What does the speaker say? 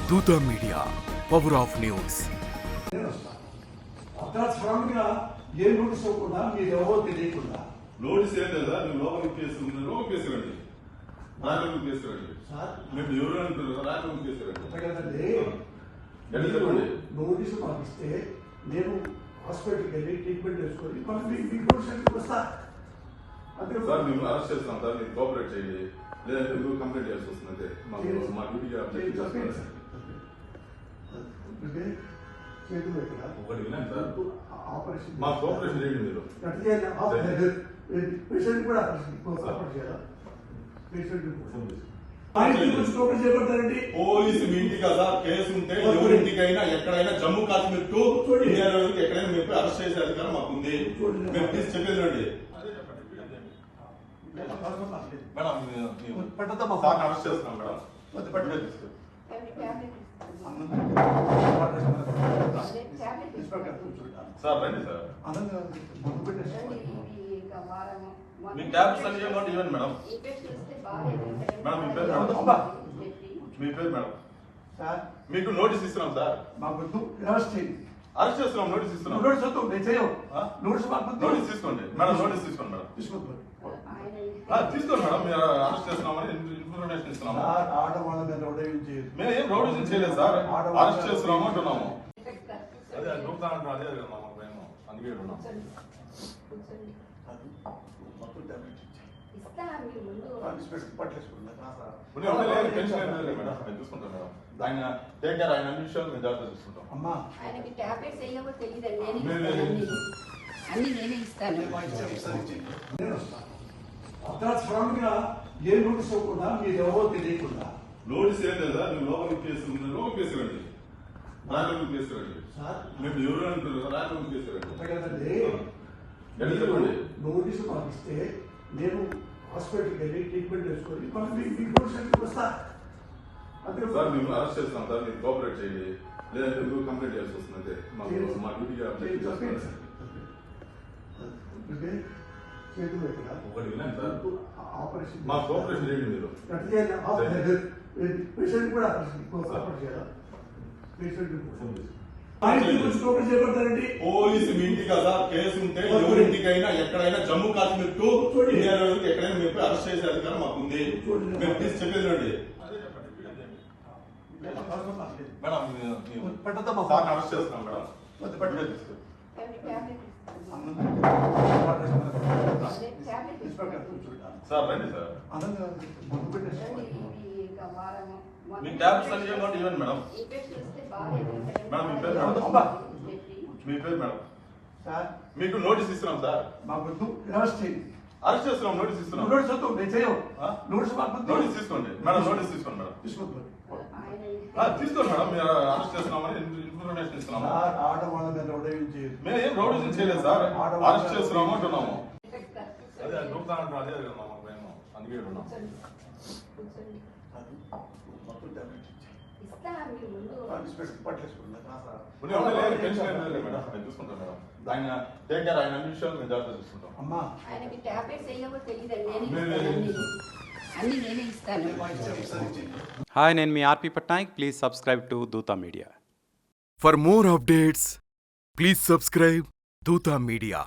దూత media, power of news. సడన్గా ఏ notice ఇవ్వకుండా మీరు ఎవరో తెలియకుండా నోటీస్ ఏం లేదా? నువ్వు లోపలికి కేసురండి, రాజలోకి కేసురండి. మేము ఎవరు అంటారు? రాజలోకి కేసురండి కదండి. చెప్పండి. నోటీసు పంపిస్తే నేను హాస్పిటల్కి వెళ్ళి ట్రీట్మెంట్ చేసుకొని మీకు వస్తా. అంతే సార్, మేము అరెస్ట్ చేస్తాం సార్, మీరు కోఆపరేట్ చేయండి, లేదంటే మీరు కంప్లైంట్ చేయాల్సి వస్తుంది. అంతే మా డ్యూటీగా చేతులు ఎక్కడ ఒకటి వినండి సార్, ఆపరేషన్ మా కోఆపరేషన్ చేయండి మీరు. పేషెంట్ కూడా ఆపరేషన్ చేయాలా? పేషెంట్ పోలీసు మీ ఇంటికి కదా కేసు ఉంటే ఎవరింటికైనా ఎక్కడైనా జమ్మూ కాశ్మీర్ టు ఇండియాలోకి ఎక్కడైనా మీరు అరెస్ట్ చేసే అధికారం మాకుంది. మేము తీసి చెప్పేది రండి. మేడం అరెస్ట్ చేస్తున్నాం మేడం. సార్ రండి సార్, మీ ట్యాబ్లెట్స్ అన్ని ఇవ్వండి మేడం. మేడం మీ పేరు మేడం? మీ పేరు మేడం? మీకు నోటీస్ ఇస్తున్నాం సార్. అరెస్ట్ చేస్తున్నాం, నోటీస్ ఇస్తున్నాం. నోటీస్ తీసుకోండి మేడం, నోటీస్ తీసుకోండి మేడం. తీసుకోండి మేడం, మీరు అరెస్ట్ చేస్తున్నామని ఇన్ఫర్మేషన్ ఇస్తున్నాము. మేము ఏం రౌడీజం చేయలేదు సార్, అరెస్ట్ చేస్తున్నాము అంటున్నాము. అదే దూకుతానంటారు, అదే మేము అందుకే ఉన్నాం. టెన్షన్ ఏం లేదు మేడం, మేము చూసుకుంటాం మేడం. ఆయన టేక్ కేర్, ఆయన అన్ని విషయాలు మేము జాగ్రత్త చూసుకుంటాం. సడన్గా ఏ నోటీస్ ఇవ్వకుండా మీరు ఎవరో తెలియకుండా నోటీస్ ఏం లేదా? నువ్వు లోపలికి కేసురండి, రాజలోకి కేసురండి. మేము ఎవరు అంటారు? రాజలోకి కేసురండి కదండి. చెప్పండి. నోటీసు పంపిస్తే నేను హాస్పిటల్కి వెళ్ళి ట్రీట్మెంట్ చేసుకొని మీకు వస్తా. అంతే సార్, మేము అరెస్ట్ చేస్తాం సార్, మీరు కోఆపరేట్ చేయండి, లేదంటే మీరు కంప్లైంట్ చేయాల్సి వస్తుంది. అంతే మా డ్యూటీగా చేతులు ఎక్కడ ఒకటి వినండి సార్, ఆపరేషన్ మా కోఆపరేషన్ చేయండి మీరు. పేషెంట్ కూడా ఆపరేషన్ చేయాలా? పేషెంట్ పోలీసు మీ ఇంటికి కదా కేసు ఉంటే ఎవరింటికైనా ఎక్కడైనా జమ్మూ కాశ్మీర్ టు ఇండియాలోకి ఎక్కడైనా మీరు అరెస్ట్ చేసే అధికారం మాకుంది. మేము తీసి చెప్పేది రండి. మేడం అరెస్ట్ చేస్తున్నాం మేడం. సార్ రండి సార్, మీ ట్యాబ్లెట్స్ అన్ని ఇవ్వండి మేడం. మేడం మీ పేరు మేడం? మీ పేరు మేడం? మీకు నోటీస్ ఇస్తున్నాం సార్. అరెస్ట్ చేస్తున్నాం, నోటీస్ ఇస్తున్నాం. నోటీస్ తీసుకోండి మేడం, నోటీస్ తీసుకోండి మేడం. తీసుకోండి మేడం, మీరు అరెస్ట్ చేస్తున్నామని ఇన్ఫర్మేషన్ ఇస్తున్నాము. మేము ఏం రౌడీజం చేయలేదు సార్, అరెస్ట్ చేస్తున్నాము అంటున్నాము. అదే దూకుతానంటారు, అదే మేము అందుకే ఉన్నాం. టెన్షన్ ఏం లేదు మేడం, మేము చూసుకుంటాం మేడం. ఆయన టేక్ కేర్, ఆయన అన్ని విషయాలు మేము జాగ్రత్త చూసుకుంటాం. హాయ్, నేను మీ ఆర్పి పట్నాయక్. ప్లీజ్ సబ్స్క్రైబ్ టు దూత media. For more updates please subscribe దూత మీడియా.